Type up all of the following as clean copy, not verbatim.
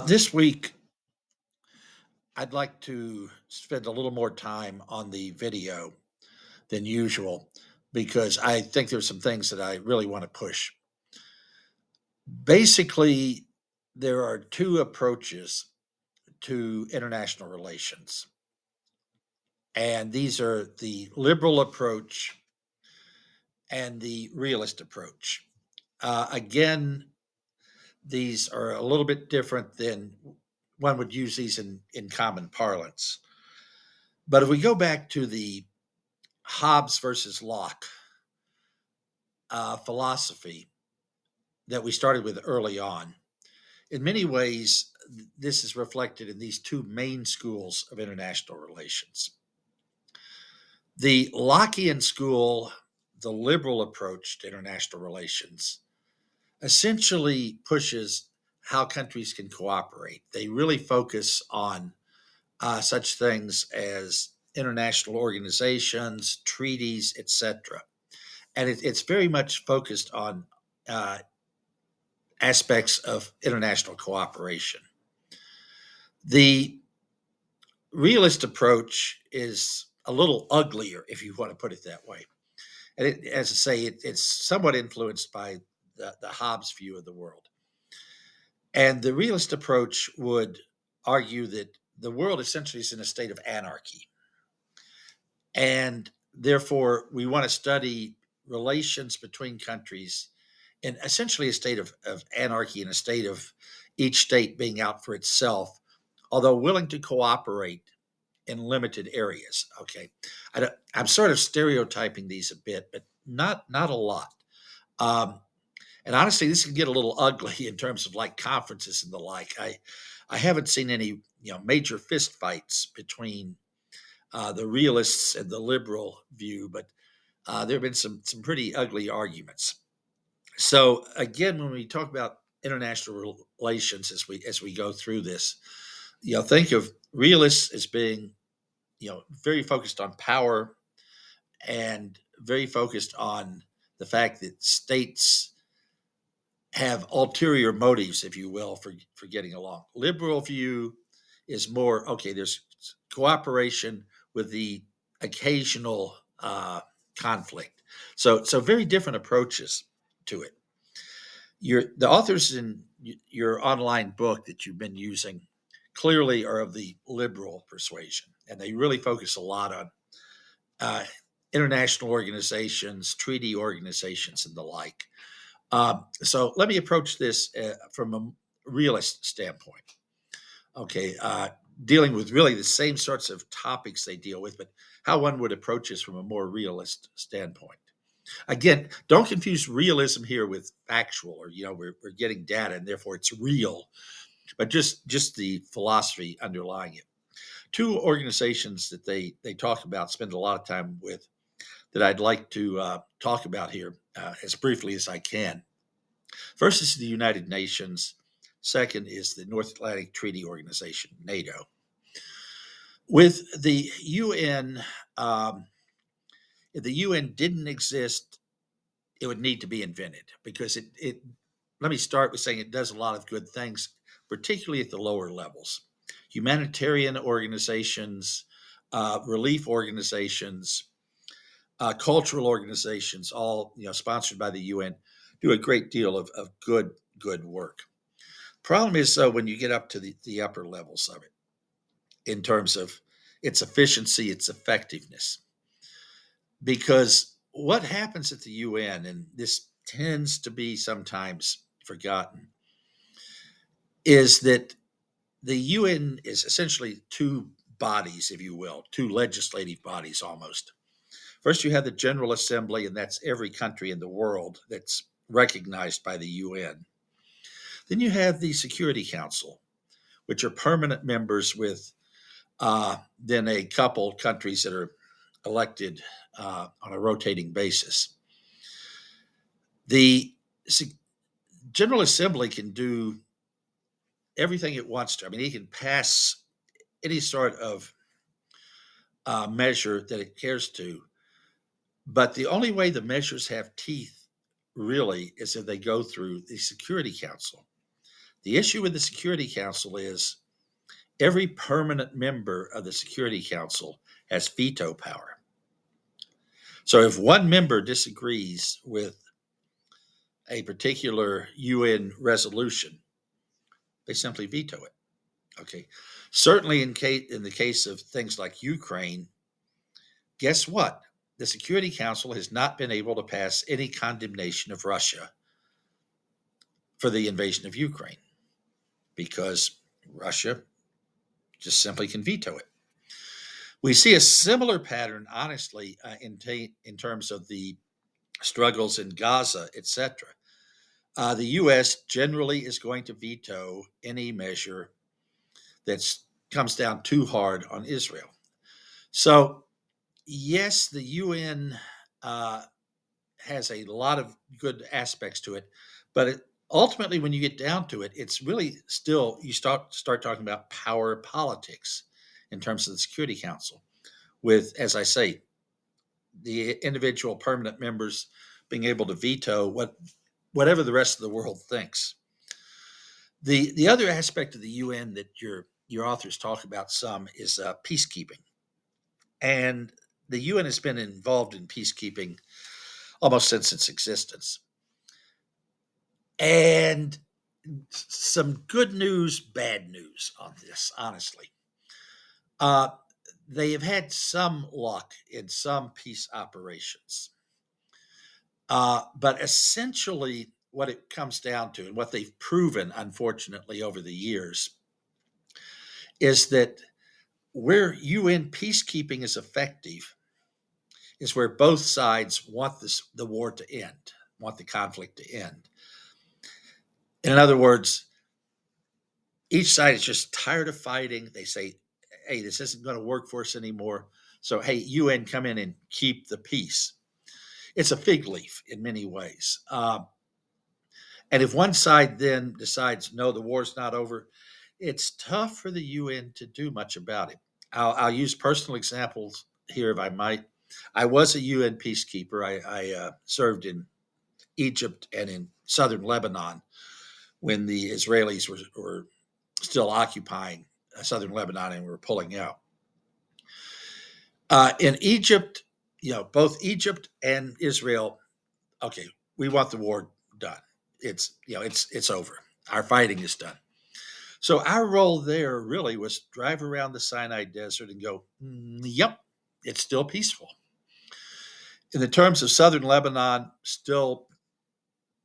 This week, I'd like to spend a little more time on the video than usual because I think there's some things that I really want to push. Basically, there are two approaches to international relations, and these are the liberal approach and the realist approach. Again, these are a little bit different than one would use these in common parlance. But if we go back to the Hobbes versus Locke philosophy that we started with early on. In many ways, this is reflected in these two main schools of international relations. The Lockean school, the liberal approach to international relations, essentially pushes how countries can cooperate. They really focus on such things as international organizations, treaties, etc. And it's very much focused on uh, aspects of international cooperation. The realist approach is a little uglier, if you want to put it that way. And as I say, it's somewhat influenced by the Hobbes view of the world. And the realist approach would argue that the world essentially is in a state of anarchy. And therefore, we want to study relations between countries in essentially a state of anarchy, in a state of each state being out for itself, although willing to cooperate in limited areas. Okay, I'm sort of stereotyping these a bit, but not a lot. Um, and honestly, this can get a little ugly in terms of like conferences and the like. I haven't seen any major fist fights between the realists and the liberal view, but there have been some pretty ugly arguments. So again, when we talk about international relations as we go through this, think of realists as being very focused on power and very focused on the fact that states have ulterior motives, if you will, for getting along. Liberal view is more okay. There's cooperation with the occasional conflict. So very different approaches to it. The authors in your online book that you've been using clearly are of the liberal persuasion, and they really focus a lot on uh, international organizations, treaty organizations, and the like. So let me approach this from a realist standpoint. Okay, dealing with really the same sorts of topics they deal with, but how one would approach this from a more realist standpoint. Again, don't confuse realism here with factual, or we're getting data and therefore it's real, but just the philosophy underlying it. Two organizations that they talk about, spend a lot of time with, that I'd like to talk about here as briefly as I can. First is the United Nations. Second is the North Atlantic Treaty Organization, NATO. With the UN, if the UN didn't exist, it would need to be invented because it let me start with saying it does a lot of good things, particularly at the lower levels. Humanitarian organizations, relief organizations, cultural organizations, all sponsored by the UN, do a great deal of good work. Problem is, when you get up to the upper levels of it, in terms of its efficiency, its effectiveness, because what happens at the UN, and this tends to be sometimes forgotten, is that the UN is essentially two bodies, if you will, two legislative bodies almost. First, you have the General Assembly, and that's every country in the world that's recognized by the UN. Then you have the Security Council, which are permanent members with then a couple countries that are elected on a rotating basis. The General Assembly can do everything it wants to. I mean, it can pass any sort of measure that it cares to, but the only way the measures have teeth really is if they go through the Security Council. The issue with the Security Council is every permanent member of the Security Council has veto power. So if one member disagrees with a particular UN resolution, they simply veto it. Okay. Certainly in the case of things like Ukraine, guess what? The Security Council has not been able to pass any condemnation of Russia for the invasion of Ukraine because Russia just simply can veto it. We see a similar pattern, honestly, in terms of the struggles in Gaza, etc. The U.S. generally is going to veto any measure that comes down too hard on Israel. So, yes, the UN uh, has a lot of good aspects to it, but ultimately, when you get down to it, it's really still you start talking about power politics in terms of the Security Council. With, as I say, the individual permanent members being able to veto whatever the rest of the world thinks. The other aspect of the UN that your authors talk about some is peacekeeping, and the UN has been involved in peacekeeping almost since its existence. And some good news, bad news on this, honestly. Uh, they have had some luck in some peace operations. But essentially, what it comes down to, and what they've proven, unfortunately, over the years, is that where UN peacekeeping is effective is where both sides want the war to end, want the conflict to end. In other words, each side is just tired of fighting. They say, hey, this isn't going to work for us anymore. So, hey, UN, come in and keep the peace. It's a fig leaf in many ways. And if one side then decides, no, the war's not over, it's tough for the UN to do much about it. I'll use personal examples here, if I might. I was a UN peacekeeper. I served in Egypt and in southern Lebanon when the Israelis were still occupying southern Lebanon and were pulling out. In Egypt, both Egypt and Israel, okay, we want the war done. It's over. Our fighting is done. So our role there really was drive around the Sinai Desert and go, yep, it's still peaceful. In the terms of southern Lebanon, still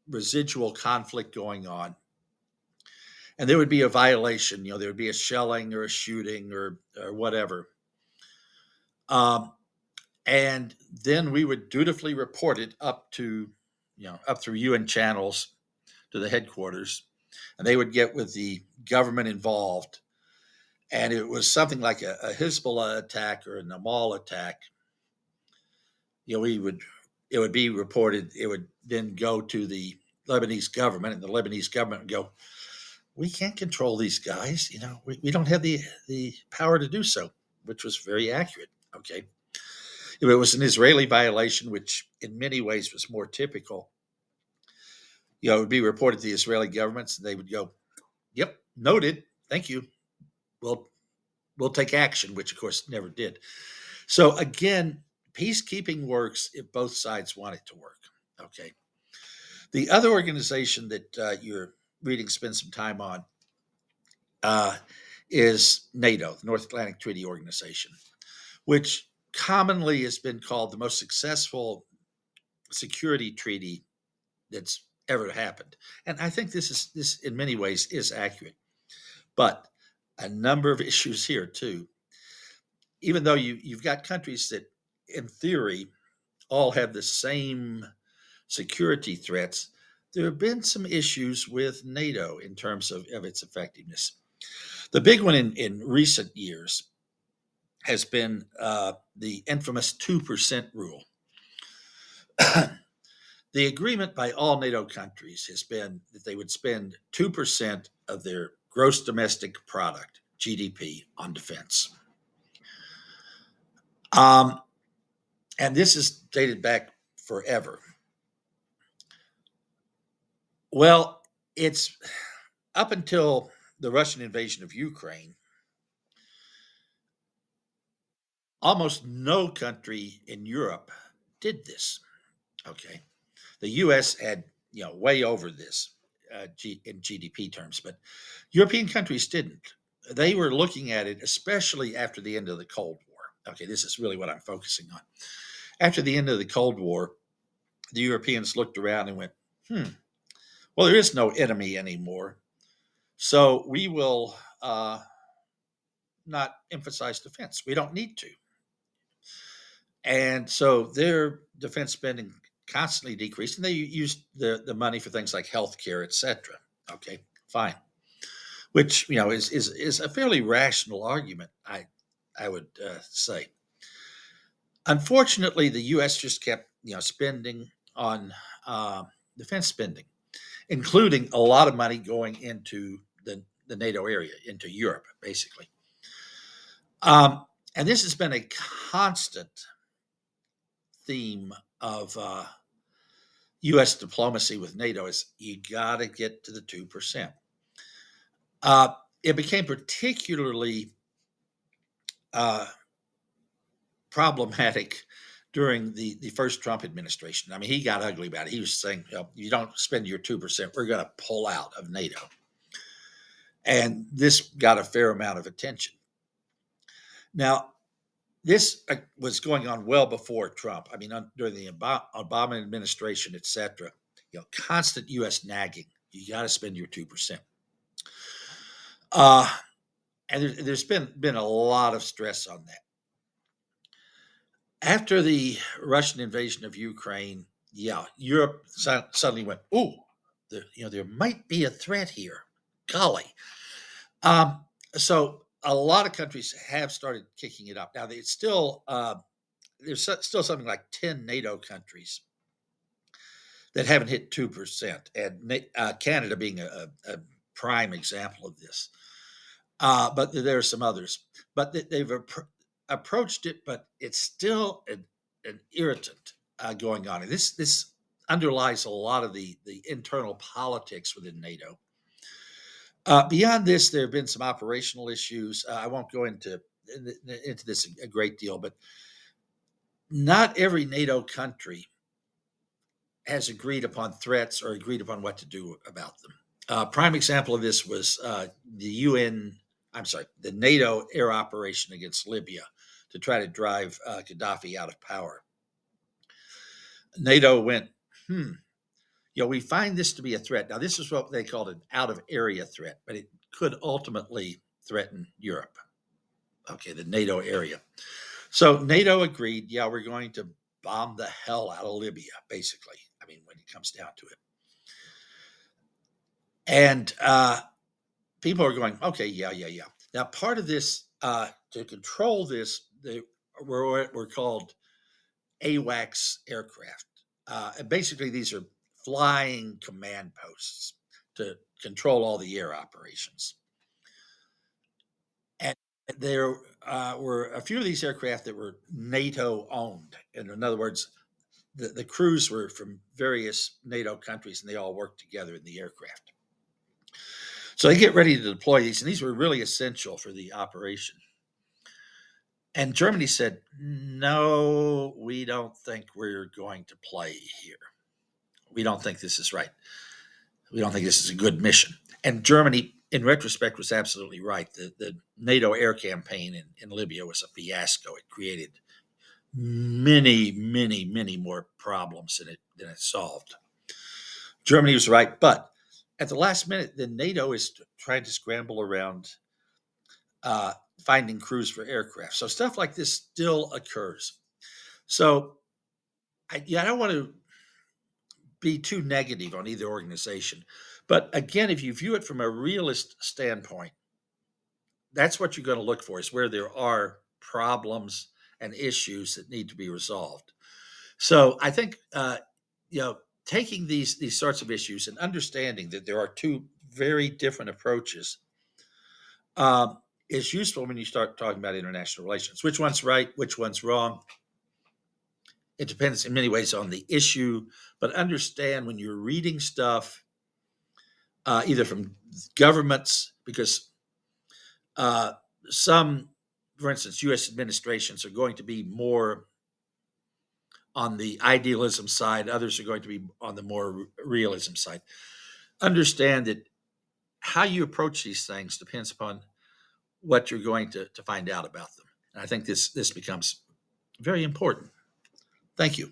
residual conflict going on. And there would be a violation, there would be a shelling or a shooting or whatever. Um, and then we would dutifully report it up through UN channels to the headquarters, and they would get with the government involved. And it was something like a Hezbollah attack or an Amal attack. We would it would be reported. It would then go to the Lebanese government, and the Lebanese government would go, "We can't control these guys. We don't have the power to do so," which was very accurate. Okay, if it was an Israeli violation, which in many ways was more typical, it would be reported to the Israeli governments, and they would go, "Yep, noted. Thank you. We'll we'll take action," which of course never did. So again, peacekeeping works if both sides want it to work. Okay. The other organization that your reading spends some time on uh, is NATO, the North Atlantic Treaty Organization, which commonly has been called the most successful security treaty that's ever happened. And I think this in many ways is accurate. But a number of issues here too. Even though you've got countries that in theory all have the same security threats, there have been some issues with NATO in terms of its effectiveness. The big one in recent years has been the infamous 2% rule. The agreement by all NATO countries has been that they would spend 2% of their gross domestic product, GDP, on defense. Um, and this is dated back forever. Well, it's up until the Russian invasion of Ukraine, almost no country in Europe did this. Okay, the U.S. had way over this in GDP terms, but European countries didn't. They were looking at it, especially after the end of the Cold War. Okay, this is really what I'm focusing on. After the end of the Cold War, the Europeans looked around and went, well, there is no enemy anymore. So we will not emphasize defense. We don't need to. And so their defense spending constantly decreased, and they used the money for things like healthcare, et cetera. Okay, fine. Which is a fairly rational argument, I would say. Unfortunately, the U.S. just kept spending on uh, defense spending, including a lot of money going into the NATO area, into Europe, basically. And this has been a constant theme of U.S. diplomacy with NATO: is you got to get to the 2%. It became particularly uh, problematic during the first Trump administration. I mean, he got ugly about it. He was saying, you don't spend your 2%, we're going to pull out of NATO. And this got a fair amount of attention. Now, this was going on well before Trump. I mean, during the Obama administration, et cetera, constant U.S. nagging. You got to spend your 2%. And there's been a lot of stress on that. After the Russian invasion of Ukraine, Europe suddenly went, "Oh, there might be a threat here." Golly, um, so a lot of countries have started kicking it up. Now, it's still there's still something like 10 NATO countries that haven't hit 2%, and Canada being a prime example of this. But there are some others, but they've approached it, but it's still an irritant going on. And this underlies a lot of the internal politics within NATO. Beyond this, there have been some operational issues. I won't go into this a great deal, but not every NATO country has agreed upon threats or agreed upon what to do about them. Prime example of this was the NATO air operation against Libya to try to drive Gaddafi out of power. NATO went, we find this to be a threat. Now, this is what they called an out of area threat, but it could ultimately threaten Europe. Okay, the NATO area. So NATO agreed, we're going to bomb the hell out of Libya, basically. I mean, when it comes down to it. And people are going, okay, yeah. Now, part of this, to control this, they were called AWACS aircraft. And basically, these are flying command posts to control all the air operations. And there were a few of these aircraft that were NATO owned. And in other words, the crews were from various NATO countries, and they all worked together in the aircraft. So they get ready to deploy these, and these were really essential for the operation. And Germany said, no, we don't think we're going to play here. We don't think this is right. We don't think this is a good mission. And Germany, in retrospect, was absolutely right. The NATO air campaign in Libya was a fiasco. It created many more problems than it solved. Germany was right, but at the last minute, the NATO is trying to scramble around uh, finding crews for aircraft. So stuff like this still occurs. So I don't want to be too negative on either organization, but again, if you view it from a realist standpoint, that's what you're going to look for: is where there are problems and issues that need to be resolved. So I think taking these sorts of issues and understanding that there are two very different approaches um, is useful when you start talking about international relations. Which one's right? Which one's wrong? It depends in many ways on the issue, but understand when you're reading stuff, either from governments, because uh, some, for instance, U.S. administrations are going to be more on the idealism side, others are going to be on the more realism side. Understand that how you approach these things depends upon what you're going to find out about them. And I think this becomes very important. Thank you.